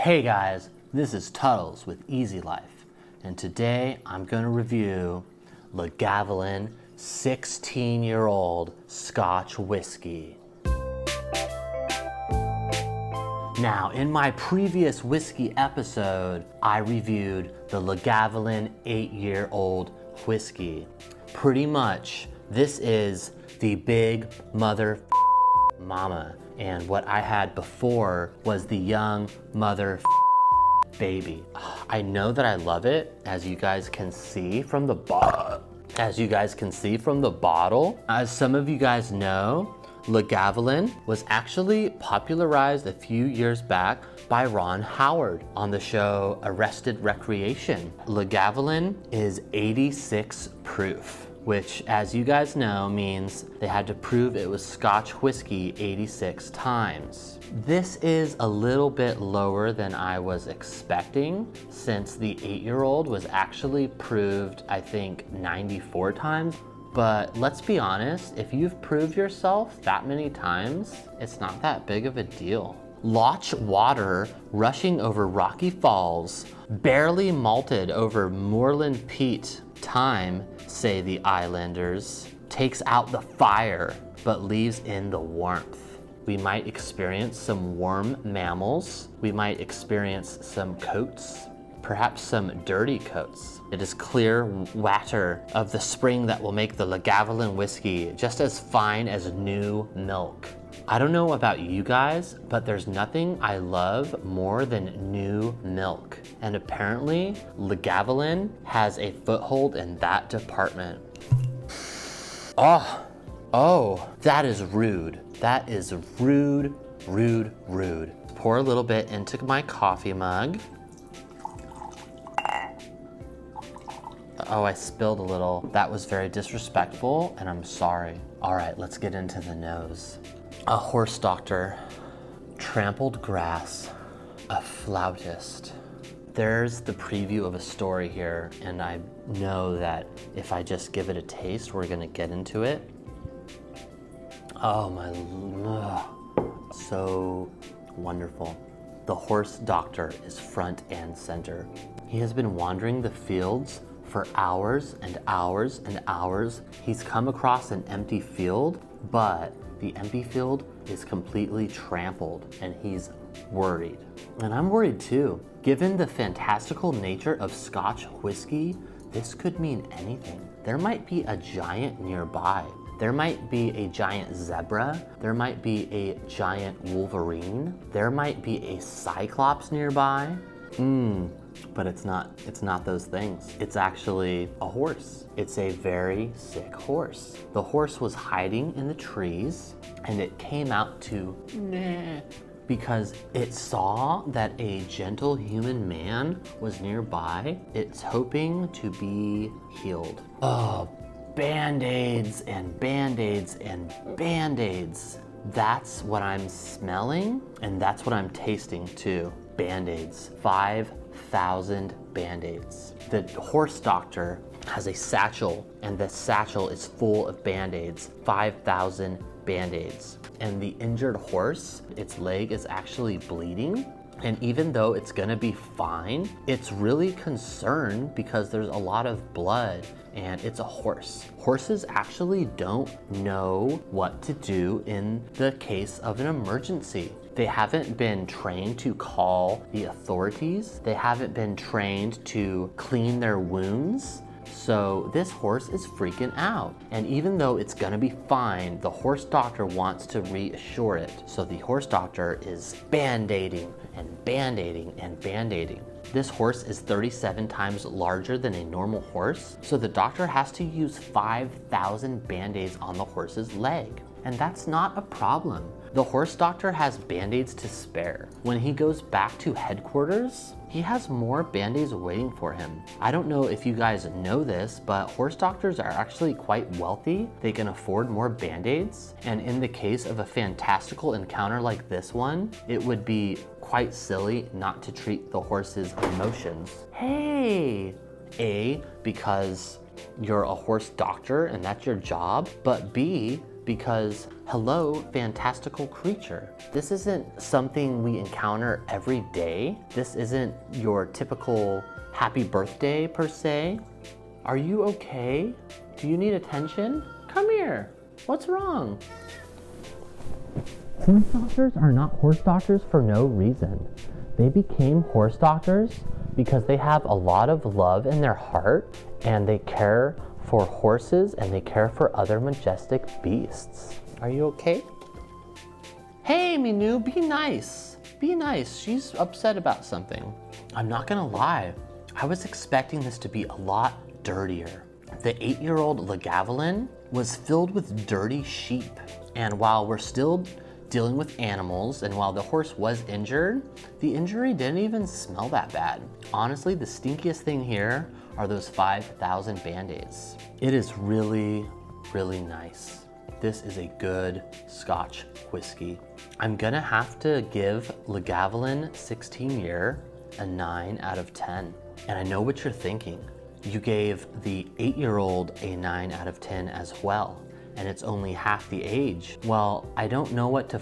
Hey guys, this is Tuddles with Easy Life, and today I'm going to review Lagavulin 16-year-old Scotch whiskey. Now, in my previous whiskey episode, I reviewed the Lagavulin 8-year-old whiskey. Pretty much, this is the big mother mama, and what I had before was the young mother baby. I know that I love it, as you guys can see from the bottle. As some of you guys know, Lagavulin was actually popularized a few years back by Ron Howard on the show Arrested Recreation. Lagavulin is 86 proof, which, as you guys know, means they had to prove it was Scotch whiskey 86 times. This is a little bit lower than I was expecting, since the 8-year-old was actually proved, I think, 94 times. But let's be honest, if you've proved yourself that many times, it's not that big of a deal. Loch water rushing over rocky falls, barely malted over moorland peat. Time, say the islanders, takes out the fire, but leaves in the warmth. We might experience some warm mammals. We might experience some coats, perhaps some dirty coats. It is clear water of the spring that will make the Lagavulin whiskey just as fine as new milk. I don't know about you guys, but there's nothing I love more than new milk. And apparently, Lagavulin has a foothold in that department. Oh, that is rude. That is rude. Pour a little bit into my coffee mug. Oh, I spilled a little. That was very disrespectful, and I'm sorry. All right, let's get into the nose. A horse doctor, trampled grass, a flautist. There's the preview of a story here, and I know that if I just give it a taste, we're gonna get into it. Oh my, so wonderful. The horse doctor is front and center. He has been wandering the fields for hours and hours and hours. He's come across an empty field, but the empty field is completely trampled, and he's worried. And I'm worried too. Given the fantastical nature of Scotch whiskey, this could mean anything. There might be a giant nearby. There might be a giant zebra. There might be a giant wolverine. There might be a cyclops nearby. But it's not those things. It's actually a horse. It's a very sick horse. The horse was hiding in the trees, and it came out to because it saw that a gentle human man was nearby. It's hoping to be healed. Oh, Band-Aids and Band-Aids and Band-Aids. That's what I'm smelling, and that's what I'm tasting too. Band-Aids. 5,000 Band-Aids. The horse doctor has a satchel, and the satchel is full of Band-Aids. 5,000 Band-Aids. And the injured horse, its leg is actually bleeding. And even though it's gonna be fine, it's really concerned because there's a lot of blood, and it's a horse. Horses actually don't know what to do in the case of an emergency. They haven't been trained to call the authorities. They haven't been trained to clean their wounds. So this horse is freaking out. And even though it's gonna be fine, the horse doctor wants to reassure it. So the horse doctor is band-aiding and band-aiding and band-aiding. This horse is 37 times larger than a normal horse, so the doctor has to use 5,000 Band-Aids on the horse's leg. And that's not a problem. The horse doctor has Band-Aids to spare. When he goes back to headquarters, he has more Band-Aids waiting for him. I don't know if you guys know this, but horse doctors are actually quite wealthy. They can afford more Band-Aids. And in the case of a fantastical encounter like this one, it would be quite silly not to treat the horse's emotions. Hey! A, because you're a horse doctor and that's your job, but B, because hello, fantastical creature. This isn't something we encounter every day. This isn't your typical happy birthday per se. Are you okay? Do you need attention? Come here. What's wrong? Horse doctors are not horse doctors for no reason. They became horse doctors because they have a lot of love in their heart and they care for horses and they care for other majestic beasts. Are you okay? Hey, Minu, be nice. Be nice. She's upset about something. I'm not gonna lie. I was expecting this to be a lot dirtier. The 8-year-old Lagavulin was filled with dirty sheep. And while we're still dealing with animals and while the horse was injured, the injury didn't even smell that bad. Honestly, the stinkiest thing here are those 5,000 Band-Aids. It is really, really nice. This is a good Scotch whiskey. I'm gonna have to give Lagavulin 16 year a 9 out of 10. And I know what you're thinking. You gave the 8-year-old a 9 out of 10 as well, and it's only half the age. Well, I don't know what to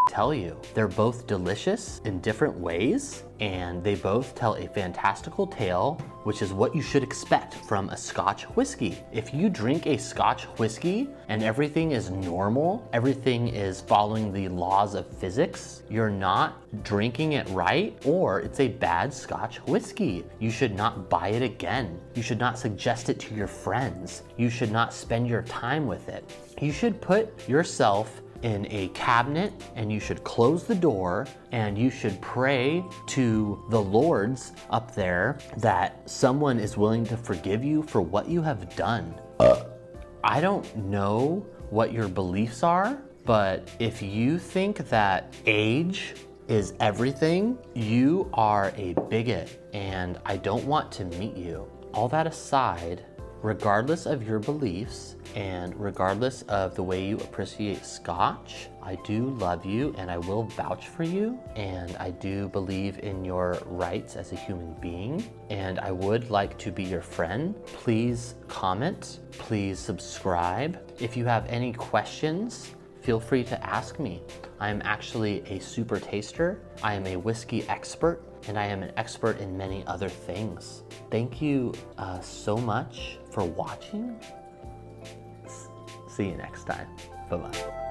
tell you. They're both delicious in different ways, and they both tell a fantastical tale, which is what you should expect from a Scotch whiskey. If you drink a Scotch whiskey and everything is normal, everything is following the laws of physics, you're not drinking it right, or it's a bad Scotch whiskey. You should not buy it again. You should not suggest it to your friends. You should not spend your time with it. You should put yourself in a cabinet and you should close the door and you should pray to the lords up there that someone is willing to forgive you for what you have done. I don't know what your beliefs are, but if you think that age is everything, you are a bigot and I don't want to meet you. All that aside, regardless of your beliefs and regardless of the way you appreciate Scotch, I do love you and I will vouch for you, and I do believe in your rights as a human being, and I would like to be your friend. Please comment, please subscribe. If you have any questions, feel free to ask me. I am actually a super taster. I am a whiskey expert, and I am an expert in many other things. Thank you so much for watching. See you next time. Bye-bye.